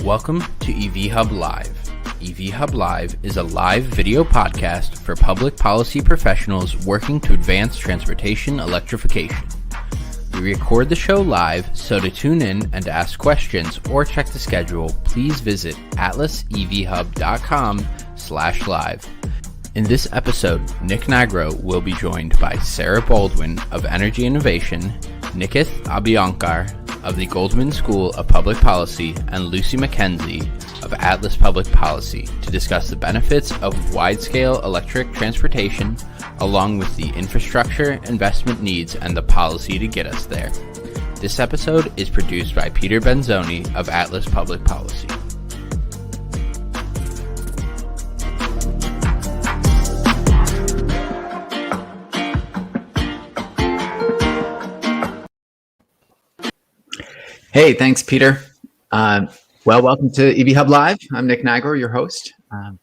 Welcome to EV Hub Live. EV Hub Live is a live video podcast for public policy professionals working to advance transportation electrification. We record the show live, so to tune in and to ask questions or check the schedule, please visit atlasevhub.com/live. In this episode, Nigro will be joined by Sara Baldwin of Energy Innovation, Nikit Abhyankar of the Goldman School of Public Policy, and McKenzie of Atlas Public Policy to discuss the benefits of widescale electric transportation, along with the infrastructure, investment needs, and the policy to get us there. This episode is produced by Peter Benzoni of Atlas Public Policy. Hey, thanks, Peter. Welcome to EV Hub Live. I'm Nick Nigro, your host.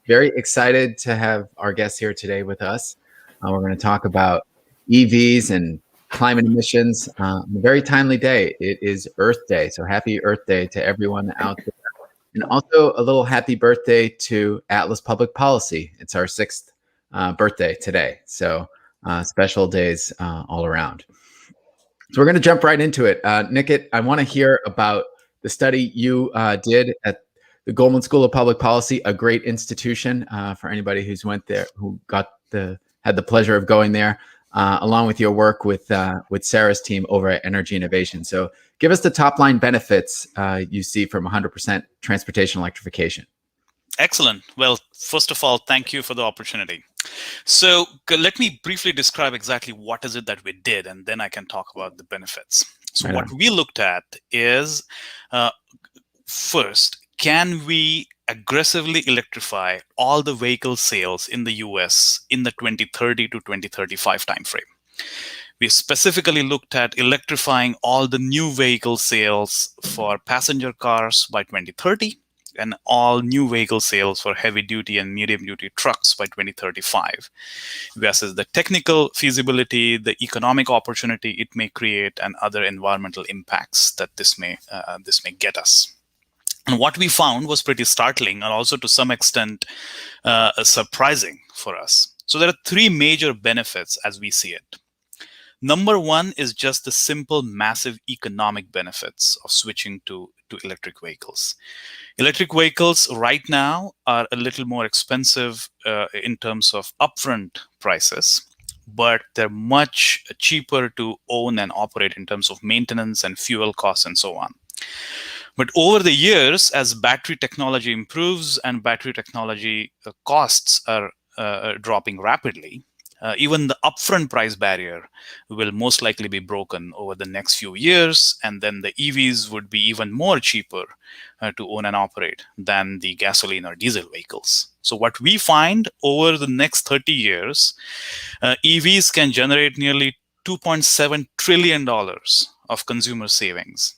Very excited to have our guest here today with us. We're going to talk about EVs and climate emissions on a very timely day. It is Earth Day, so happy Earth Day to everyone out there. And also a little happy birthday to Atlas Public Policy. It's our 6th birthday today, so special days all around. So we're going to jump right into it. Nikit, I want to hear about the study you did at the Goldman School of Public Policy, a great institution for anybody who's went there, who had the pleasure of going there, along with your work with Sara's team over at Energy Innovation. So give us the top line benefits you see from 100% transportation electrification. Excellent. Well, first of all, thank you for the opportunity. So let me briefly describe exactly what is it that we did, and then I can talk about the benefits. So what we looked at is, first, can we aggressively electrify all the vehicle sales in the US in the 2030 to 2035 timeframe? We specifically looked at electrifying all the new vehicle sales for passenger cars by 2030. And all new vehicle sales for heavy duty and medium duty trucks by 2035. We assess the technical feasibility, the economic opportunity it may create, and other environmental impacts that this may get us. And what we found was pretty startling and also to some extent surprising for us. So there are three major benefits as we see it. Number one is just the simple, massive economic benefits of switching to electric vehicles. Electric vehicles right now are a little more expensive in terms of upfront prices, but they're much cheaper to own and operate in terms of maintenance and fuel costs and so on. But over the years, as battery technology improves and battery technology costs are dropping rapidly, even the upfront price barrier will most likely be broken over the next few years, and then the EVs would be even more cheaper to own and operate than the gasoline or diesel vehicles. So what we find over the next 30 years, EVs can generate nearly $2.7 trillion of consumer savings,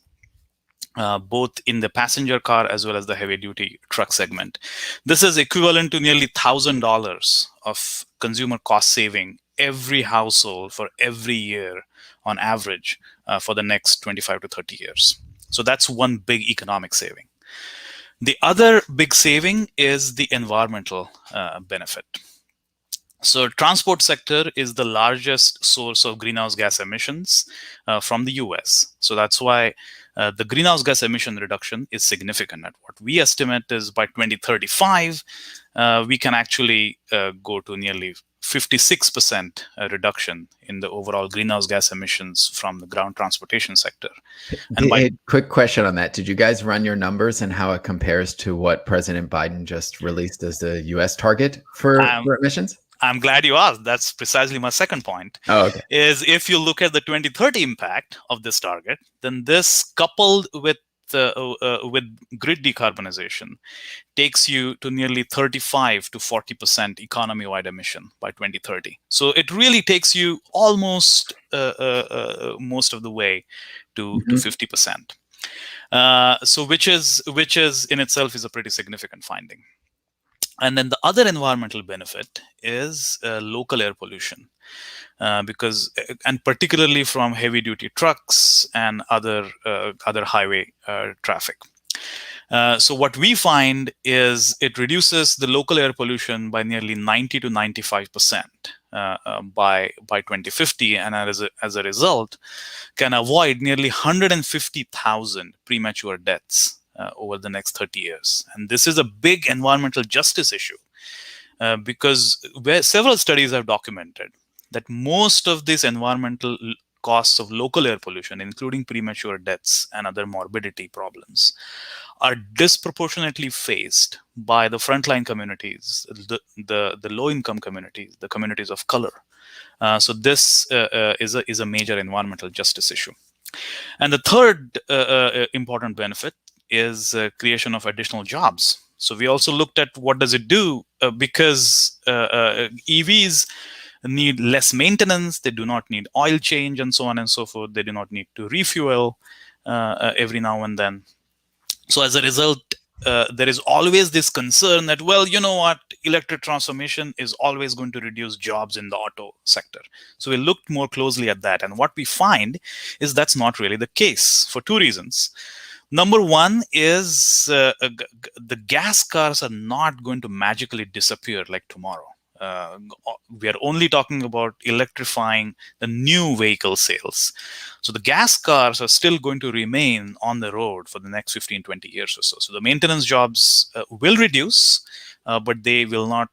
both in the passenger car as well as the heavy-duty truck segment. This is equivalent to nearly $1,000 of consumer cost saving every household for every year on average for the next 25 to 30 years. So that's one big economic saving. The other big saving is the environmental benefit. So transport sector is the largest source of greenhouse gas emissions from the US. So that's why the greenhouse gas emission reduction is significant. At what we estimate is by 2035, we can actually go to nearly 56% reduction in the overall greenhouse gas emissions from the ground transportation sector. And quick question on that. Did you guys run your numbers and how it compares to what President Biden just released as the US target for emissions? I'm glad you asked. That's precisely my second point. Oh, okay. Is if you look at the 2030 impact of this target, then this coupled with grid decarbonization takes you to nearly 35 to 40% economy-wide emission by 2030. So it really takes you almost most of the way to 50%. So which is in itself is a pretty significant finding. And then the other environmental benefit is local air pollution. Because, and particularly from heavy duty trucks and other highway traffic. So what we find is it reduces the local air pollution by nearly 90 to 95% by 2050, and as a result, can avoid nearly 150,000 premature deaths over the next 30 years. And this is a big environmental justice issue because several studies have documented that most of these environmental costs of local air pollution, including premature deaths and other morbidity problems, are disproportionately faced by the frontline communities, the low-income communities, the communities of color. So this is a major environmental justice issue. And the third important benefit is creation of additional jobs. So we also looked at what does it do because EVs need less maintenance. They do not need oil change and so on and so forth. They do not need to refuel every now and then. So as a result, there is always this concern that, well, you know what, electric transformation is always going to reduce jobs in the auto sector. So we looked more closely at that. And what we find is that's not really the case for two reasons. Number one is the gas cars are not going to magically disappear like tomorrow. We are only talking about electrifying the new vehicle sales. So the gas cars are still going to remain on the road for the next 15, 20 years or so. So the maintenance jobs will reduce, but they will not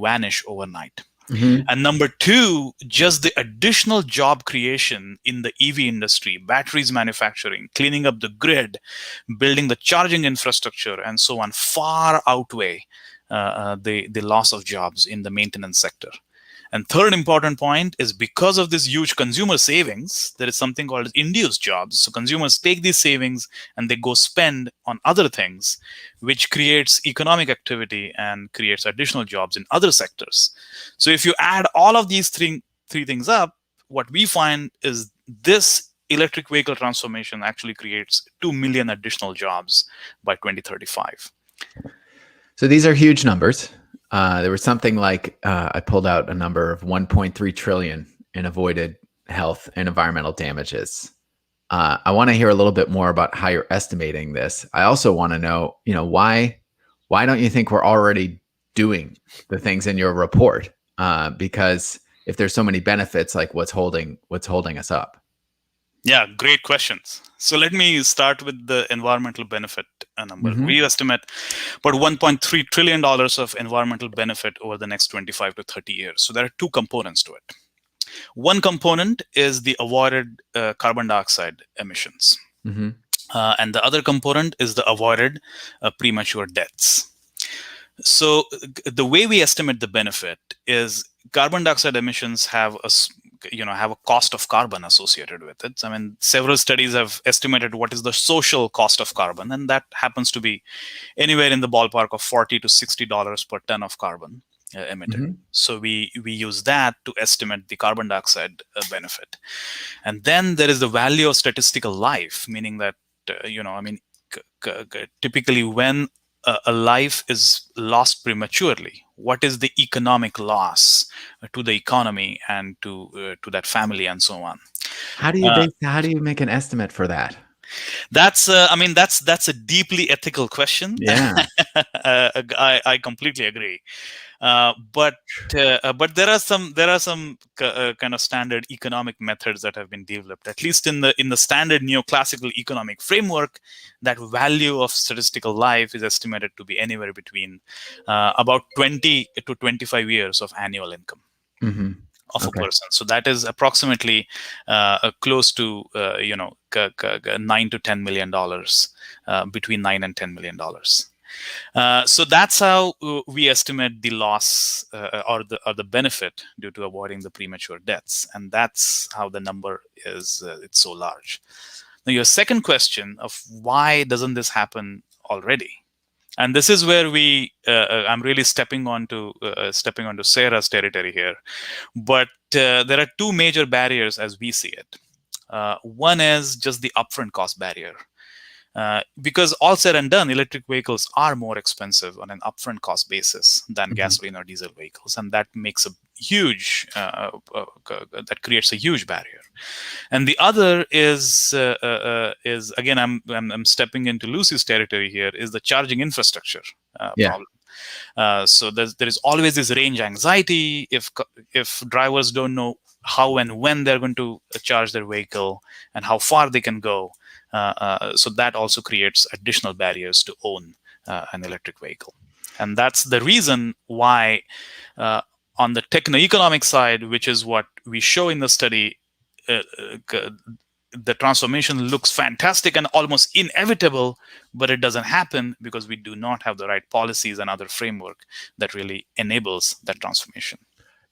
vanish overnight. Mm-hmm. And number two, just the additional job creation in the EV industry, batteries manufacturing, cleaning up the grid, building the charging infrastructure, and so on, far outweigh the loss of jobs in the maintenance sector. And third important point is because of this huge consumer savings, there is something called induced jobs. So consumers take these savings and they go spend on other things, which creates economic activity and creates additional jobs in other sectors. So if you add all of these three things up, what we find is this electric vehicle transformation actually creates 2 million additional jobs by 2035. So these are huge numbers. There was something like, I pulled out a number of 1.3 trillion in avoided health and environmental damages. I want to hear a little bit more about how you're estimating this. I also want to know, why don't you think we're already doing the things in your report? Because if there's so many benefits, like what's holding us up? Yeah, great questions. So let me start with the environmental benefit number. Mm-hmm. We estimate about $1.3 trillion of environmental benefit over the next 25 to 30 years. So there are two components to it. One component is the avoided carbon dioxide emissions. Mm-hmm. And the other component is the avoided premature deaths. So the way we estimate the benefit is carbon dioxide emissions have a cost of carbon associated with it. I mean, several studies have estimated what is the social cost of carbon, and that happens to be anywhere in the ballpark of $40 to $60 per ton of carbon emitted. Mm-hmm. So we use that to estimate the carbon dioxide benefit. And then there is the value of statistical life, meaning that, typically when a life is lost prematurely, what is the economic loss to the economy and to that family and so on? How do you make an estimate for that? That's a deeply ethical question. Yeah, I completely agree. But there are some kind of standard economic methods that have been developed, at least in the standard neoclassical economic framework. That value of statistical life is estimated to be anywhere between about 20 to 25 years of annual income. Mm-hmm. Of a person. So that is approximately close to $9 to $10 million, between $9 and $10 million. So that's how we estimate the loss or the benefit due to avoiding the premature deaths, and that's how the number is. It's so large. Now, your second question of why doesn't this happen already? And this is where I'm really stepping onto Sara's territory here. But there are two major barriers as we see it. One is just the upfront cost barrier. Because all said and done, electric vehicles are more expensive on an upfront cost basis than gasoline or diesel vehicles, and that makes a huge that creates a huge barrier. And the other is again, I'm stepping into Lucy's territory here, is the charging infrastructure problem. So there is always this range anxiety if drivers don't know how and when they're going to charge their vehicle and how far they can go. So that also creates additional barriers to own an electric vehicle. And that's the reason why on the techno-economic side, which is what we show in the study, the transformation looks fantastic and almost inevitable, but it doesn't happen because we do not have the right policies and other framework that really enables that transformation.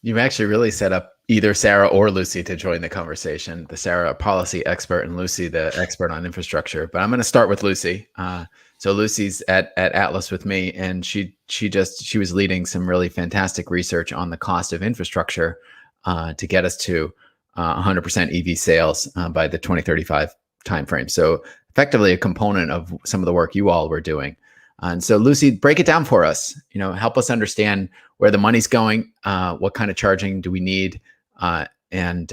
You've actually really set up either Sara or Lucy to join the conversation. The Sara, a policy expert, and Lucy, the expert on infrastructure. But I'm going to start with Lucy. So Lucy's at Atlas with me, and she was leading some really fantastic research on the cost of infrastructure to get us to 100% EV sales by the 2035 timeframe. So effectively a component of some of the work you all were doing. And so Lucy, break it down for us. Help us understand where the money's going, what kind of charging do we need, and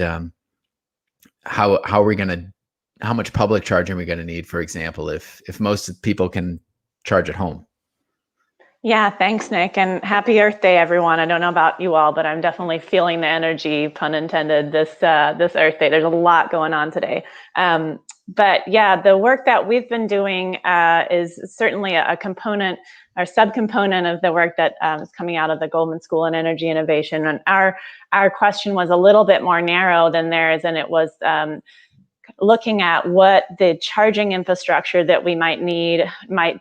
how much public charging are we going to need, for example, if most people can charge at home? Yeah, thanks, Nick, and happy Earth Day, everyone. I don't know about you all, but I'm definitely feeling the energy, pun intended, this Earth Day. There's a lot going on today. But yeah, the work that we've been doing is certainly a component or subcomponent of the work that is coming out of the Goldman School in Energy Innovation. And our question was a little bit more narrow than theirs, and it was looking at what the charging infrastructure that we might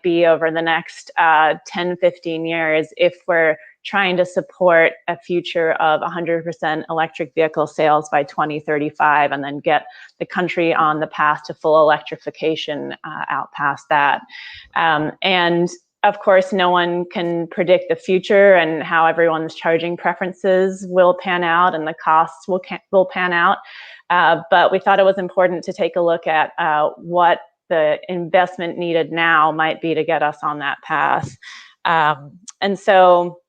be over the next 10, 15 years if we're trying to support a future of 100% electric vehicle sales by 2035 and then get the country on the path to full electrification out past that. And of course, no one can predict the future and how everyone's charging preferences will pan out and the costs will pan out. But we thought it was important to take a look at what the investment needed now might be to get us on that path. And so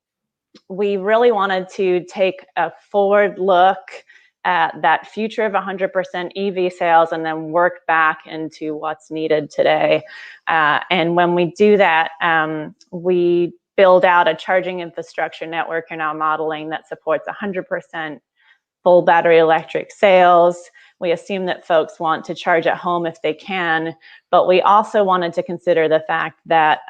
we really wanted to take a forward look at that future of 100% EV sales and then work back into what's needed today. And when we do that, we build out a charging infrastructure network in our modeling that supports 100% full battery electric sales. We assume that folks want to charge at home if they can, but we also wanted to consider the fact that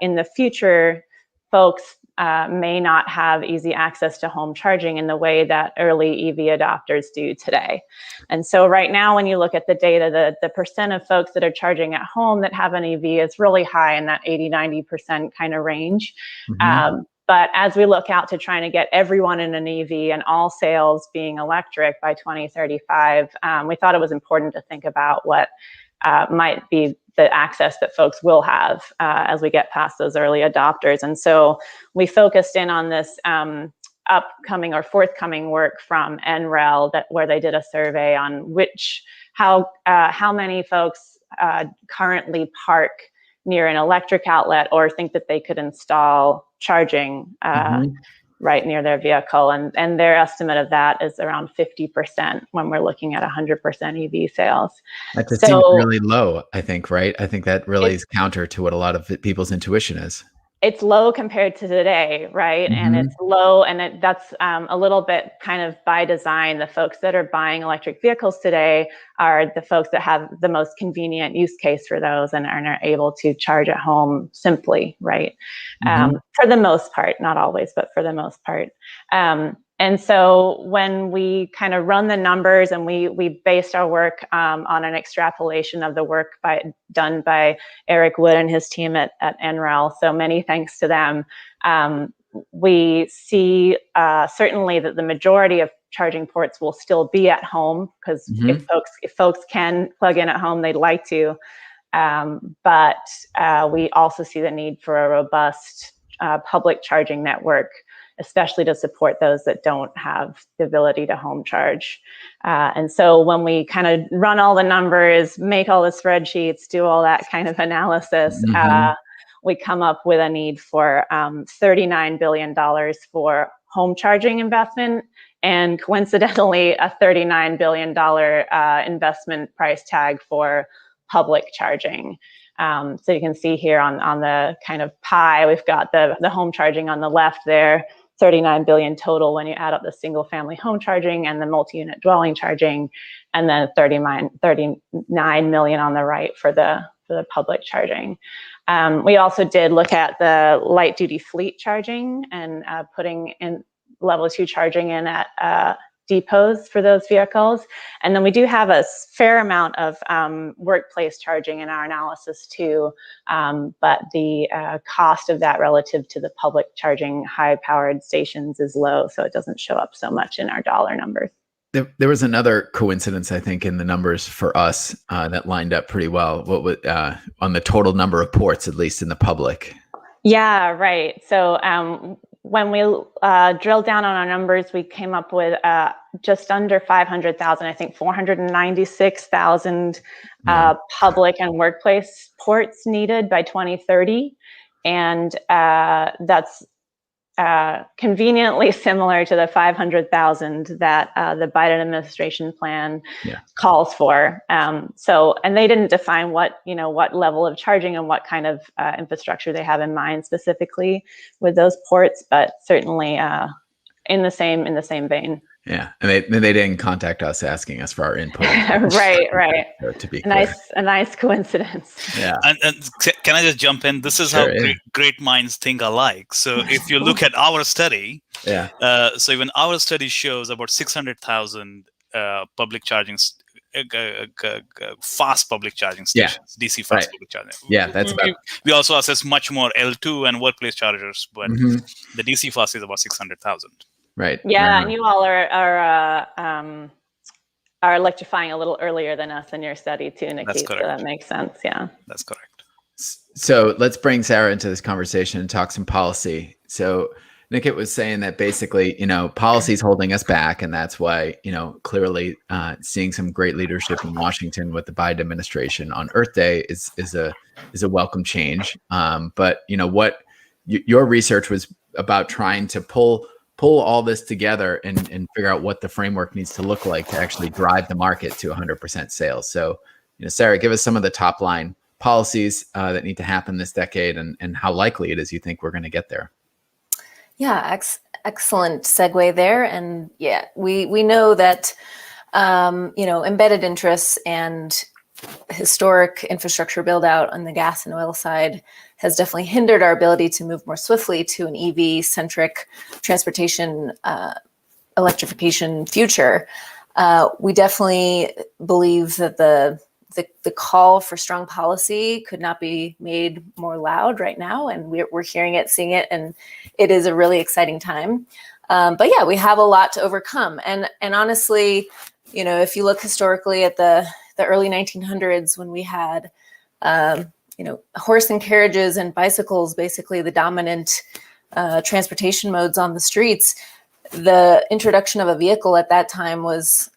in the future, folks may not have easy access to home charging in the way that early EV adopters do today. And so right now, when you look at the data, the percent of folks that are charging at home that have an EV is really high in that 80-90% kind of range. Mm-hmm. But as we look out to trying to get everyone in an EV and all sales being electric by 2035, we thought it was important to think about what might be the access that folks will have as we get past those early adopters. And so we focused in on this upcoming or forthcoming work from NREL where they did a survey on how many folks currently park near an electric outlet or think that they could install charging right near their vehicle. And their estimate of that is around 50% when we're looking at 100% EV sales. That just seems really low, I think, right? I think that really is counter to what a lot of people's intuition is. It's low compared to today, right? Mm-hmm. And it's low, and that's a little bit kind of by design. The folks that are buying electric vehicles today are the folks that have the most convenient use case for those and are able to charge at home simply, right? Mm-hmm. For the most part, not always, but for the most part. And so when we kind of run the numbers and we based our work on an extrapolation of the work done by Eric Wood and his team at NREL, so many thanks to them, we see certainly that the majority of charging ports will still be at home because if folks can plug in at home, they'd like to. But we also see the need for a robust public charging network especially to support those that don't have the ability to home charge. And so when we kind of run all the numbers, make all the spreadsheets, do all that kind of analysis, we come up with a need for $39 billion for home charging investment, and coincidentally, a $39 billion investment price tag for public charging. So you can see here on the kind of pie, we've got the home charging on the left there, 39 billion total when you add up the single family home charging and the multi-unit dwelling charging, and then 39 million on the right for the public charging. We also did look at the light duty fleet charging and putting in level 2 charging in at depots for those vehicles. And then we do have a fair amount of workplace charging in our analysis too, but the cost of that relative to the public charging high-powered stations is low, so it doesn't show up so much in our dollar numbers. There was another coincidence, I think, in the numbers for us that lined up pretty well. What would on the total number of ports, at least in the public? Yeah, right. So when we drilled down on our numbers, we came up with just under 500,000, I think 496,000 public and workplace ports needed by 2030. And that's conveniently similar to the 500,000 that the Biden administration plan calls for. So, and they didn't define what level of charging and what kind of infrastructure they have in mind specifically with those ports, but certainly in the same vein. Yeah, and they didn't contact us asking us for our input. right. To be clear. A nice coincidence. Yeah. And can I just jump in? This is how great minds think alike. So if you look at our study, so even our study shows about 600,000 public charging, fast public charging stations, DC fast public charging. Yeah, that's about. We also assess much more L2 and workplace chargers, but the DC fast is about 600,000. Right. Yeah, and you all are electrifying a little earlier than us in your study too, Nikit. That's correct. So that makes sense. Yeah. That's correct. So let's bring Sara into this conversation and talk some policy. So Nikit was saying that basically, policy is holding us back, and that's why, clearly seeing some great leadership in Washington with the Biden administration on Earth Day is a welcome change. But what your research was about trying to pull all this together and figure out what the framework needs to look like to actually drive the market to 100% sales. So, Sara, give us some of the top line policies that need to happen this decade and how likely it is you think we're going to get there. Yeah, excellent segue there. And yeah, we know that, embedded interests and historic infrastructure build out on the gas and oil side has definitely hindered our ability to move more swiftly to an EV-centric transportation electrification future. We definitely believe that the call for strong policy could not be made more loud right now, and we're hearing it, seeing it, and it is a really exciting time. But yeah, we have a lot to overcome, and honestly, if you look historically at the early 1900s when we had horse and carriages and bicycles, basically the dominant transportation modes on the streets, the introduction of a vehicle at that time was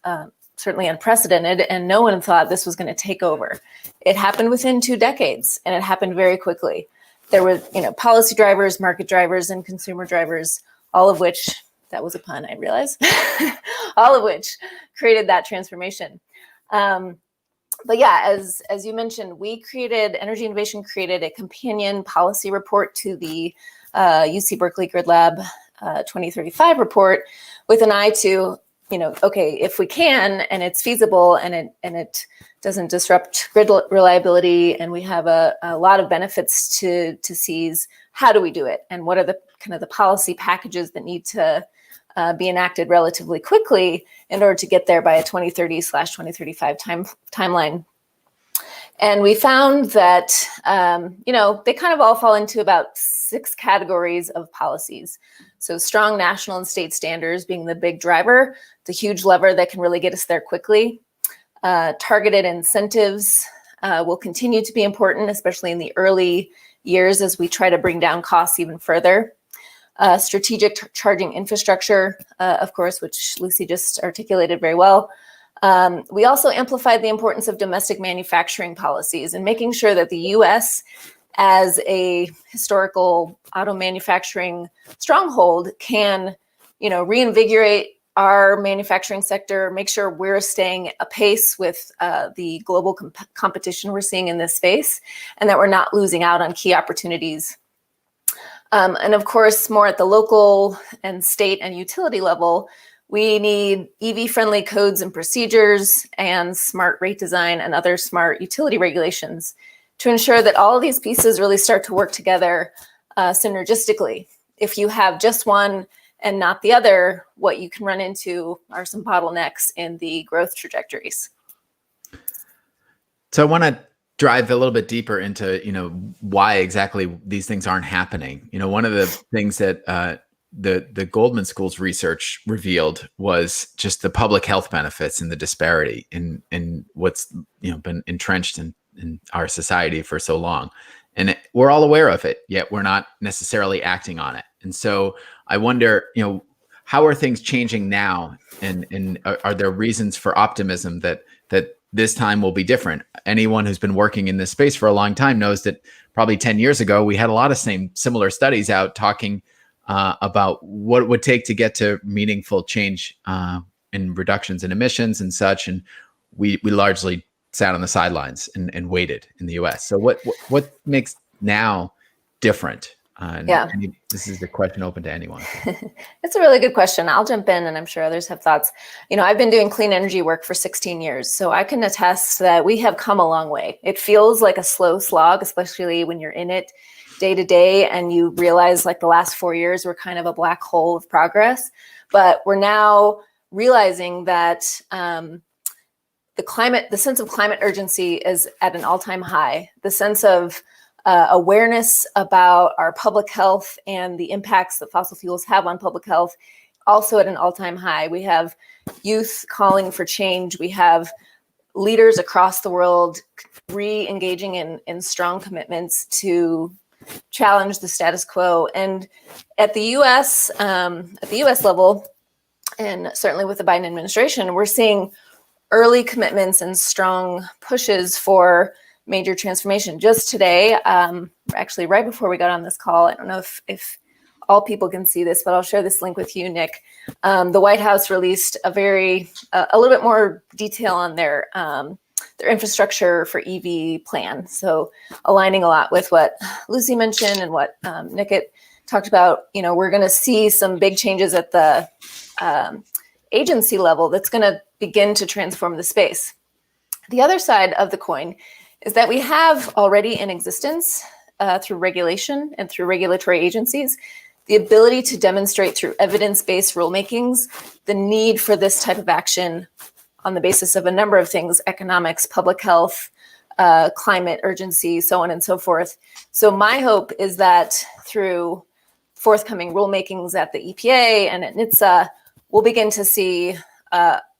certainly unprecedented, and no one thought this was going to take over. It happened within 2 decades, and it happened very quickly. There were, policy drivers, market drivers, and consumer drivers, all of which, that was a pun, I realize, all of which created that transformation. But yeah, as you mentioned, Energy Innovation created a companion policy report to the UC-Berkeley Grid Lab 2035 report with an eye to, okay, if we can, and it's feasible and it doesn't disrupt grid reliability, and we have a lot of benefits to seize, how do we do it? And what are the kind of the policy packages that need to be enacted relatively quickly in order to get there by a 2030/2035 timeline? And we found that, they kind of all fall into about 6 categories of policies. So strong national and state standards being the big driver, the huge lever that can really get us there quickly. Targeted incentives will continue to be important, especially in the early years as we try to bring down costs even further. strategic charging infrastructure, of course, which Lucy just articulated very well. We also amplified the importance of domestic manufacturing policies and making sure that the U.S., as a historical auto manufacturing stronghold, can, reinvigorate our manufacturing sector, make sure we're staying apace with the global competition we're seeing in this space, and that we're not losing out on key opportunities. And of course, more at the local and state and utility level, we need EV-friendly codes and procedures and smart rate design and other smart utility regulations to ensure that all of these pieces really start to work together synergistically. If you have just one and not the other, what you can run into are some bottlenecks in the growth trajectories. So I want to dive a little bit deeper into, why exactly these things aren't happening. One of the things that the Goldman School's research revealed was just the public health benefits and the disparity in what's been entrenched in our society for so long. And we're all aware of it, yet we're not necessarily acting on it. And so I wonder, how are things changing now? And are there reasons for optimism that this time will be different? Anyone who's been working in this space for a long time knows that probably 10 years ago, we had a lot of similar studies out talking about what it would take to get to meaningful change in reductions in emissions and such. And we largely sat on the sidelines and waited in the US. So what makes now different? This is the question open to anyone. It's a really good question. I'll jump in, and I'm sure others have thoughts. I've been doing clean energy work for 16 years, so I can attest that we have come a long way. It feels like a slow slog, especially when you're in it day to day and you realize like the last 4 years were kind of a black hole of progress. But we're now realizing that the sense of climate urgency is at an all-time high. The sense of awareness about our public health and the impacts that fossil fuels have on public health, also at an all-time high. We have youth calling for change. We have leaders across the world re-engaging in strong commitments to challenge the status quo. And at the U.S. Level, and certainly with the Biden administration, we're seeing early commitments and strong pushes for major transformation. Just today, actually right before we got on this call, I don't know if all people can see this, but I'll share this link with you, Nick. The White House released a little bit more detail on their infrastructure for EV plan. So aligning a lot with what Lucy mentioned and what Nikit talked about. We're going to see some big changes at the agency level that's going to begin to transform the space. The other side of the coin is that we have already in existence through regulation and through regulatory agencies, the ability to demonstrate through evidence-based rulemakings the need for this type of action on the basis of a number of things: economics, public health, climate urgency, so on and so forth. So my hope is that through forthcoming rulemakings at the EPA and at NHTSA, we'll begin to see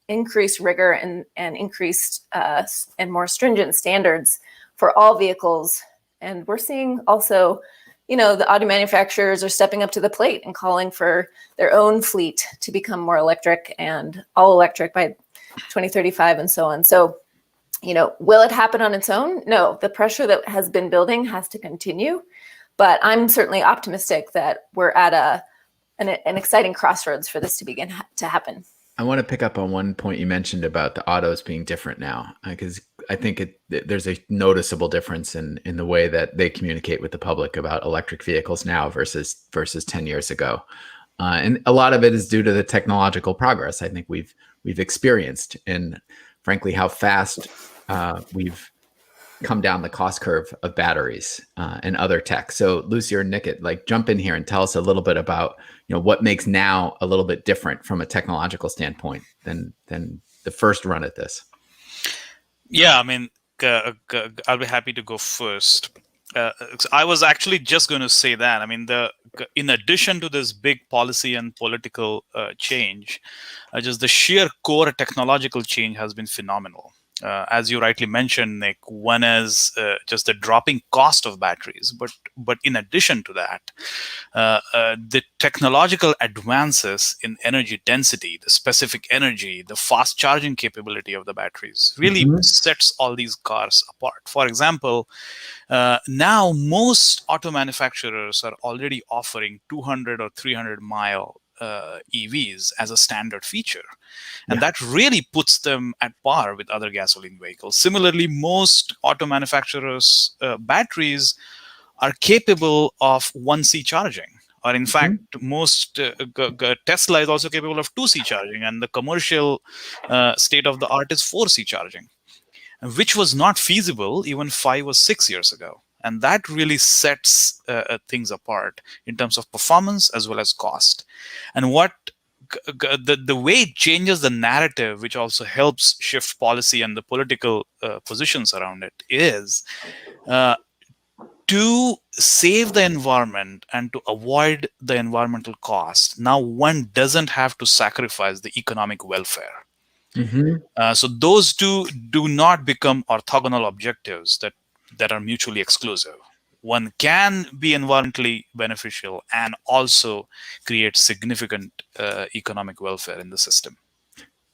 increased rigor and increased and more stringent standards for all vehicles. And we're seeing also, the auto manufacturers are stepping up to the plate and calling for their own fleet to become more electric and all electric by 2035 and so on. So, will it happen on its own? No, the pressure that has been building has to continue. But I'm certainly optimistic that we're at an exciting crossroads for this to begin to happen. I want to pick up on one point you mentioned about the autos being different now, because I think there's a noticeable difference in the way that they communicate with the public about electric vehicles now versus 10 years ago. And a lot of it is due to the technological progress I think we've experienced, and frankly, how fast we've come down the cost curve of batteries and other tech. So Lucy or Nikit, jump in here and tell us a little bit about what makes now a little bit different from a technological standpoint than the first run at this. Yeah, I'll be happy to go first. I was actually just going to say that. In addition to this big policy and political change, just the sheer core technological change has been phenomenal. As you rightly mentioned, Nick, one is just the dropping cost of batteries, but in addition to that, the technological advances in energy density, the specific energy, the fast charging capability of the batteries really sets all these cars apart. For example, now most auto manufacturers are already offering 200 or 300 mile EVs as a standard feature. And that really puts them at par with other gasoline vehicles. Similarly, most auto manufacturers' batteries are capable of 1C charging. Or in fact, most Tesla is also capable of 2C charging, and the commercial state of the art is 4C charging, which was not feasible even 5 or 6 years ago. And that really sets things apart in terms of performance as well as cost. And what the way it changes the narrative, which also helps shift policy and the political positions around it, is to save the environment and to avoid the environmental cost. Now one doesn't have to sacrifice the economic welfare. So those two do not become orthogonal objectives that are mutually exclusive. One can be environmentally beneficial and also create significant economic welfare in the system.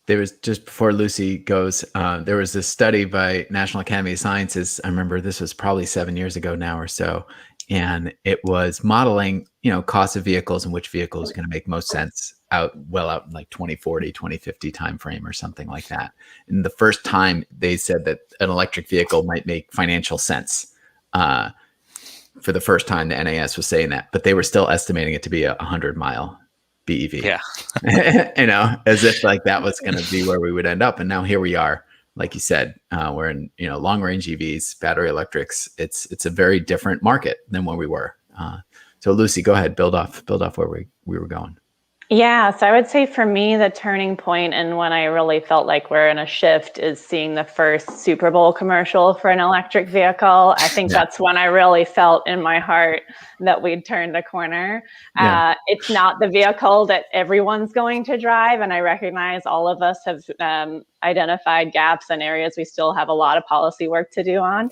There was, just before Lucy goes, there was this study by National Academy of Sciences. I remember this was probably 7 years ago now or so. And it was modeling, cost of vehicles and which vehicle is going to make most sense out in like 2040, 2050 timeframe or something like that. And the first time they said that an electric vehicle might make financial sense. For the first time, the NAS was saying that, but they were still estimating it to be a 100-mile BEV. Yeah. As if like that was going to be where we would end up. And now here we are, like you said, we're in, long range EVs, battery electrics. It's a very different market than where we were. So Lucy, go ahead, build off where we were going. Yeah, so I would say for me, the turning point and when I really felt like we're in a shift is seeing the first Super Bowl commercial for an electric vehicle. I think that's when I really felt in my heart that we'd turned a corner. It's not the vehicle that everyone's going to drive. And I recognize all of us have identified gaps and areas we still have a lot of policy work to do on.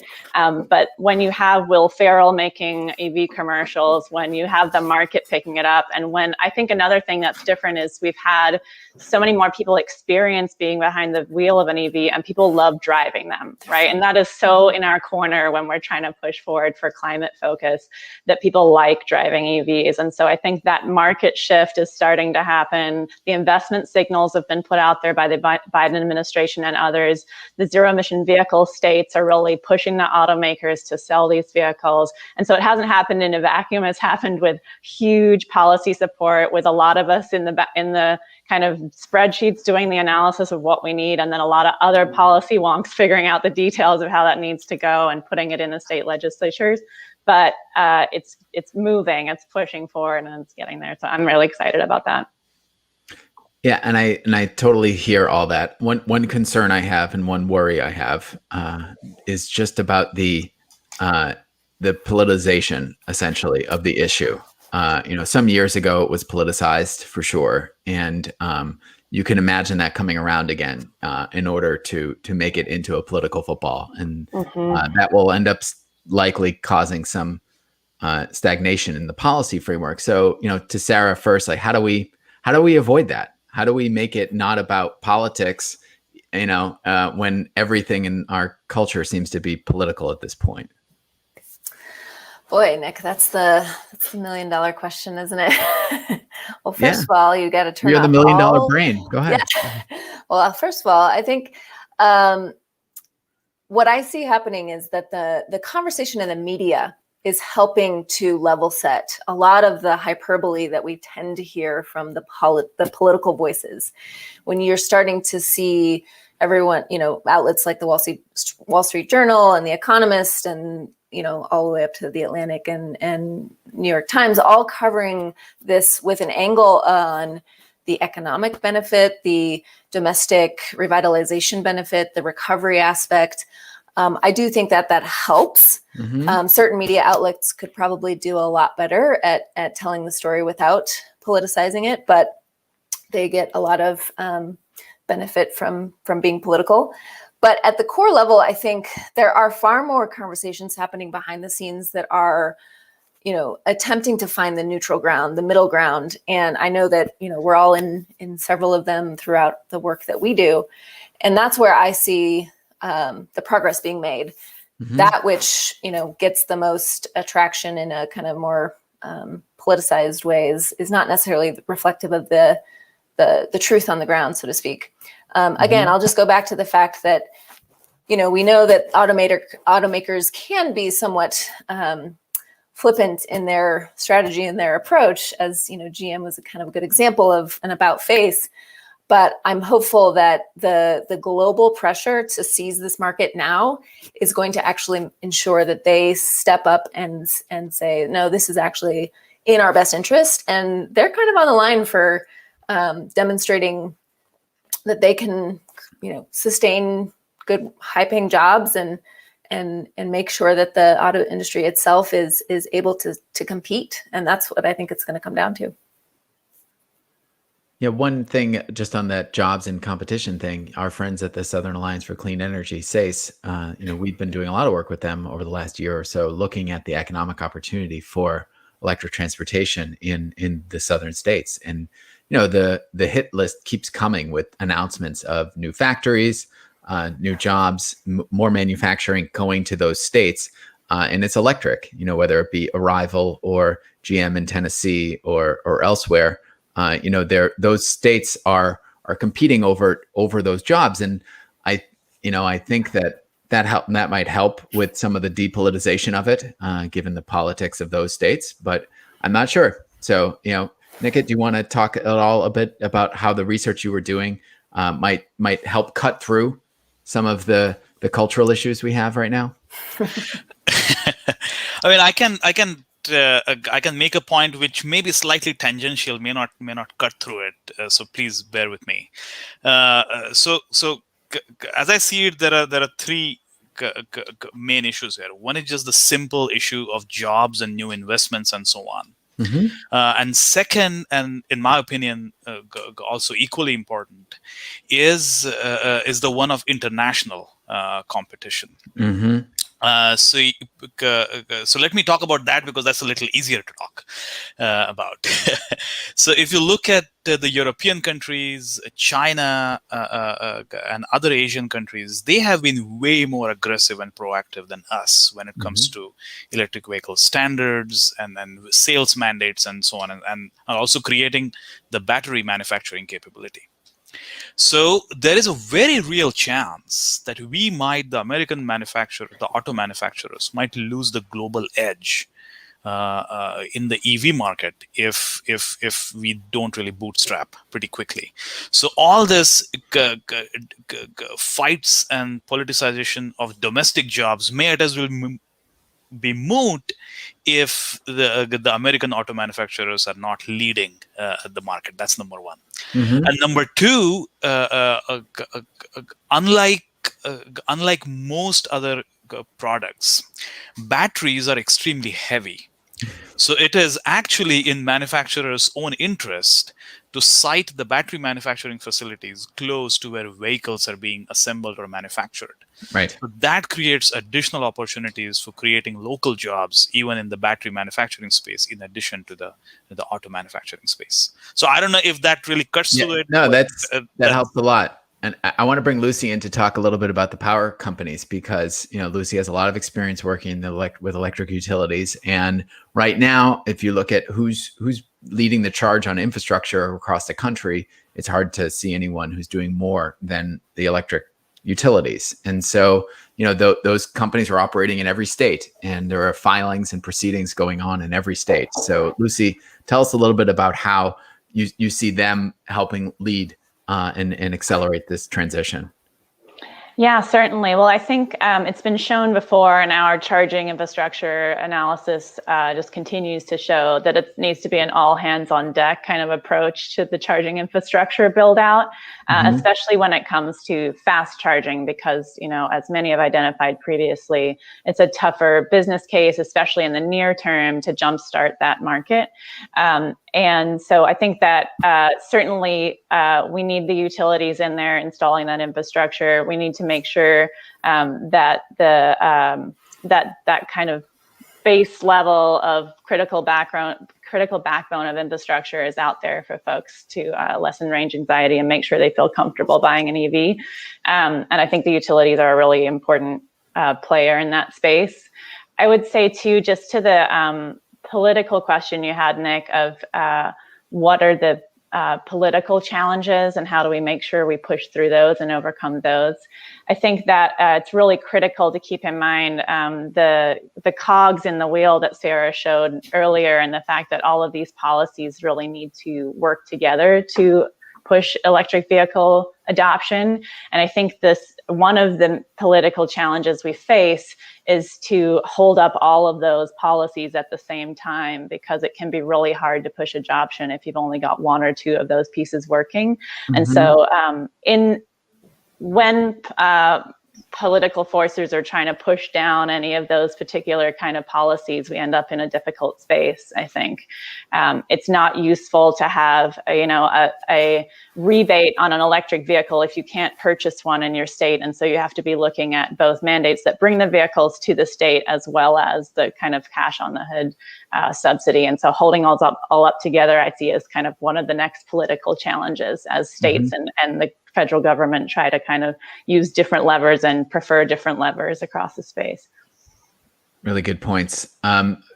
But when you have Will Ferrell making EV commercials, when you have the market picking it up, and when I think another thing that's different is we've had so many more people experience being behind the wheel of an EV and people love driving them, right? And that is so in our corner when we're trying to push forward for climate focus, that people like driving EVs. And so I think that market shift is starting to happen. The investment signals have been put out there by the Biden administration and others. The zero emission vehicle states are really pushing the automakers to sell these vehicles. And so it hasn't happened in a vacuum. It's happened with huge policy support, with a lot of us in the kind of spreadsheets doing the analysis of what we need, and then a lot of other policy wonks figuring out the details of how that needs to go and putting it in the state legislatures. But it's moving, it's pushing forward, and it's getting there. So I'm really excited about that. Yeah, and I totally hear all that. One concern I have and one worry I have is just about the politicization, essentially, of the issue. Some years ago it was politicized for sure, and you can imagine that coming around again in order to make it into a political football, and that will end up likely causing some stagnation in the policy framework. So, to Sara first, like how do we avoid that? How do we make it not about politics, when everything in our culture seems to be political at this point? Boy, Nick, that's the $1 million question, isn't it? Well, first of all, you got to turn. You're the $1 million brain. Go ahead. Yeah. Well, first of all, I think what I see happening is that the conversation in the media is helping to level set a lot of the hyperbole that we tend to hear from the political voices. When you're starting to see everyone, outlets like the Wall Street Journal and The Economist and, all the way up to The Atlantic and New York Times, all covering this with an angle on the economic benefit, the domestic revitalization benefit, the recovery aspect. I do think that helps. Certain media outlets could probably do a lot better at telling the story without politicizing it, but they get a lot of benefit from being political. But at the core level, I think there are far more conversations happening behind the scenes that are, attempting to find the neutral ground, the middle ground. And I know that, we're all in several of them throughout the work that we do. And that's where I see the progress being made. Mm-hmm. That which, gets the most attraction in a kind of more politicized ways is not necessarily reflective of the truth on the ground, so to speak. Again, I'll just go back to the fact that, we know that automakers can be somewhat flippant in their strategy and their approach, as, GM was a kind of a good example of an about face. But I'm hopeful that the global pressure to seize this market now is going to actually ensure that they step up and say, no, this is actually in our best interest. And they're kind of on the line for demonstrating that they can, sustain good, high-paying jobs and make sure that the auto industry itself is able to compete. And that's what I think it's going to come down to. Yeah, one thing just on that jobs and competition thing, our friends at the Southern Alliance for Clean Energy, SACE, we've been doing a lot of work with them over the last year or so, looking at the economic opportunity for electric transportation in the southern states. And, the hit list keeps coming with announcements of new factories, new jobs, more manufacturing going to those states. And it's electric, whether it be Arrival or GM in Tennessee or elsewhere. Those states are competing over those jobs, and I think that might help with some of the depolitization of it, given the politics of those states. But I'm not sure. So, Nikit, do you want to talk at all a bit about how the research you were doing might help cut through some of the cultural issues we have right now? I mean, I can make a point which may be slightly tangential, may not cut through it. So please bear with me. So as I see it, there are three main issues here. One is just the simple issue of jobs and new investments and so on. Mm-hmm. And second, and in my opinion, also equally important, is the one of international competition. Mm-hmm. So let me talk about that because that's a little easier to talk about. So if you look at the European countries, China, and other Asian countries, they have been way more aggressive and proactive than us when it comes to electric vehicle standards and sales mandates and so on, and also creating the battery manufacturing capability. So there is a very real chance that the American manufacturer, the auto manufacturers, might lose the global edge in the EV market if we don't really bootstrap pretty quickly. So all this fights and politicization of domestic jobs may as well be moot if the American auto manufacturers are not leading the market. That's number one. Mm-hmm. And number two, unlike most other products, batteries are extremely heavy. So it is actually in manufacturers' own interest to site the battery manufacturing facilities close to where vehicles are being assembled or manufactured. Right. So that creates additional opportunities for creating local jobs, even in the battery manufacturing space, in addition to the auto manufacturing space. So I don't know if that really cuts through it. No, that helps a lot. And I want to bring Lucy in to talk a little bit about the power companies because, Lucy has a lot of experience working with electric utilities. And right now, if you look at who's leading the charge on infrastructure across the country, it's hard to see anyone who's doing more than the electric utilities. And so, those companies are operating in every state, and there are filings and proceedings going on in every state. So, Lucy, tell us a little bit about how you see them helping lead and accelerate this transition. Yeah, certainly. Well, I think it's been shown before, and our charging infrastructure analysis just continues to show that it needs to be an all hands on deck kind of approach to the charging infrastructure build out, especially when it comes to fast charging, because, as many have identified previously, it's a tougher business case, especially in the near term, to jumpstart that market. And so I think that certainly we need the utilities in there installing that infrastructure. We need to to make sure that that kind of base level of critical backbone of infrastructure is out there for folks to lessen range anxiety and make sure they feel comfortable buying an EV. And I think the utilities are a really important player in that space. I would say too, just to the political question you had, Nick, of what are the political challenges and how do we make sure we push through those and overcome those. I think that it's really critical to keep in mind the cogs in the wheel that Sara showed earlier, and the fact that all of these policies really need to work together to push electric vehicle adoption. And I think one of the political challenges we face is to hold up all of those policies at the same time, because it can be really hard to push adoption if you've only got one or two of those pieces working. Mm-hmm. And so when political forces are trying to push down any of those particular kind of policies, we end up in a difficult space, I think. It's not useful to have a rebate on an electric vehicle if you can't purchase one in your state. And so you have to be looking at both mandates that bring the vehicles to the state, as well as the kind of cash on the hood subsidy. And so holding all up together, I see as kind of one of the next political challenges as states and the federal government try to kind of use different levers and prefer different levers across the space. Really good points.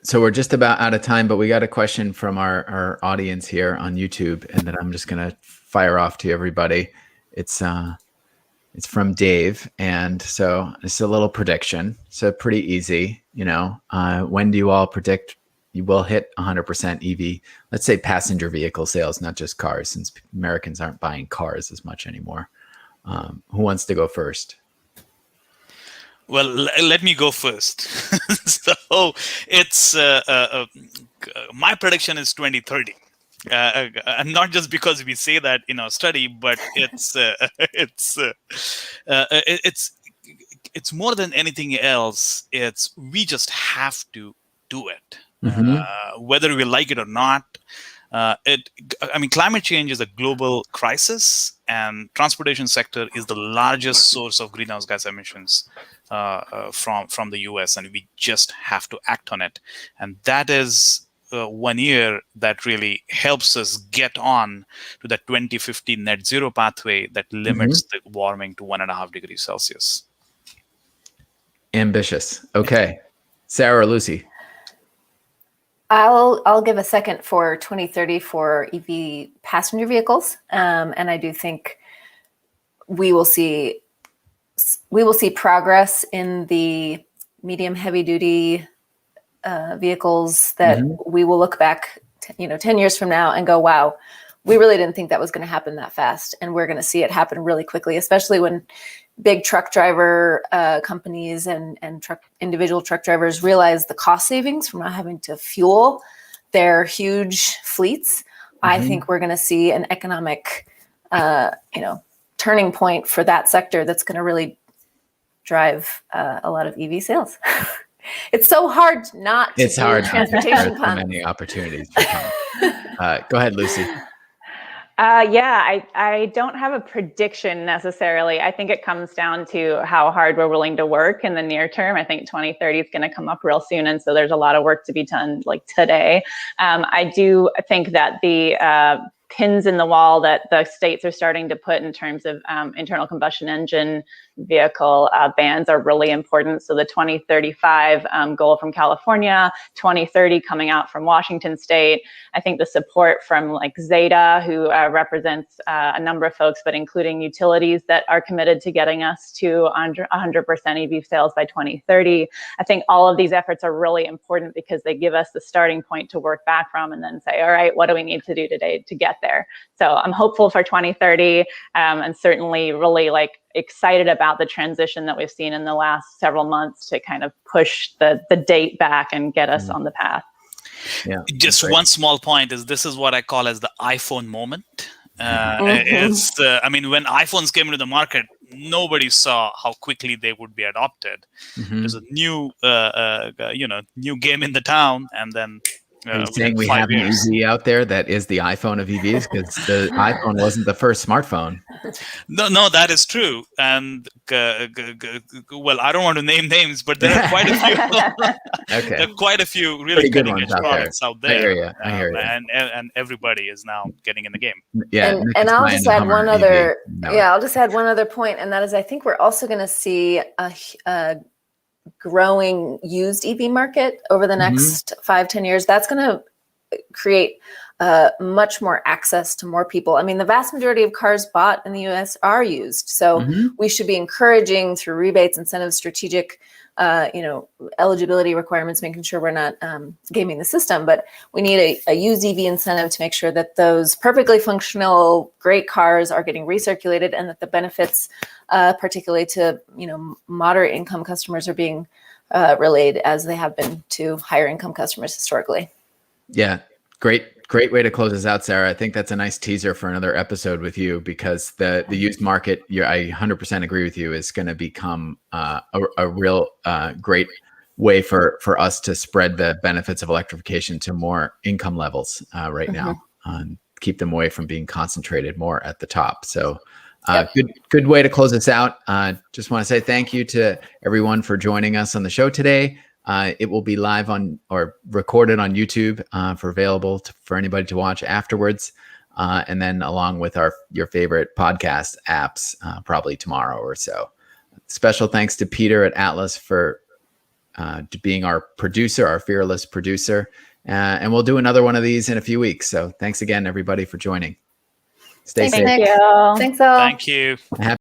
So we're just about out of time, but we got a question from our audience here on YouTube, and that I'm just going to fire off to everybody. It's from Dave, and so it's a little prediction. So pretty easy, when do you all predict you will hit 100% EV, let's say passenger vehicle sales, not just cars, since Americans aren't buying cars as much anymore? Who wants to go first? Well, let me go first. So it's my prediction is 2030. And not just because we say that in our study, but it's more than anything else. We just have to do it. Whether we like it or not. Climate change is a global crisis, and transportation sector is the largest source of greenhouse gas emissions from the US, and we just have to act on it. And that is 1 year that really helps us get on to the 2050 net zero pathway that limits the warming to 1.5 degrees Celsius. Ambitious. Okay. Sara or Lucy? I'll give a second for 2030 for EV passenger vehicles, and I do think we will see progress in the medium heavy duty vehicles that we will look back 10 years from now and go, wow, we really didn't think that was going to happen that fast, and we're going to see it happen really quickly, especially when big truck driver companies and individual truck drivers realize the cost savings from not having to fuel their huge fleets. I think we're going to see an economic, turning point for that sector that's going to really drive a lot of EV sales. It's so hard not to it's hard transportation to many opportunities. Go ahead, Lucy. I don't have a prediction necessarily. I think it comes down to how hard we're willing to work in the near term. I think 2030 is going to come up real soon. And so there's a lot of work to be done like today. I do think that the pins in the wall that the states are starting to put in terms of internal combustion engine vehicle bans are really important. So the 2035 goal from California, 2030 coming out from Washington State. I think the support from like Zeta, who represents a number of folks, but including utilities that are committed to getting us to 100% EV sales by 2030. I think all of these efforts are really important because they give us the starting point to work back from and then say, all right, what do we need to do today to get there? So I'm hopeful for 2030 and certainly really excited about the transition that we've seen in the last several months to kind of push the date back and get us on the path. Yeah. Just one small point is this is what I call as the iPhone moment. It's when iPhones came into the market, nobody saw how quickly they would be adopted. There's a new, new game in the town, and then Are you saying we have an EV out there that is the iPhone of EVs? Because the iPhone wasn't the first smartphone. No, that is true. And well, I don't want to name names, but there are quite a few. Okay. There are quite a few really good cutting edge ones products out there. I hear you. I hear you. And everybody is now getting in the game. Yeah. And I'll just add one other. I'll just add one other point, and that is, I think we're also going to see a growing used EV market over the next 5-10 years. That's going to create much more access to more people. I mean, the vast majority of cars bought in the US are used. So we should be encouraging through rebates, incentives, strategic, eligibility requirements, making sure we're not gaming the system. But we need a used EV incentive to make sure that those perfectly functional, great cars are getting recirculated, and that the benefits, particularly to moderate income customers, are being relayed as they have been to higher income customers historically. Yeah, great way to close us out, Sara. I think that's a nice teaser for another episode with you, because the used market, I 100% agree with you, is going to become a real great way for us to spread the benefits of electrification to more income levels right now, and keep them away from being concentrated more at the top. So good way to close us out. Just want to say thank you to everyone for joining us on the show today. It will be live on or recorded on YouTube for anybody to watch afterwards. And then along with your favorite podcast apps, probably tomorrow or so. Special thanks to Peter at Atlas for being our producer, our fearless producer. And we'll do another one of these in a few weeks. So thanks again, everybody, for joining. Stay safe. Thanks, all. Thank you. Happy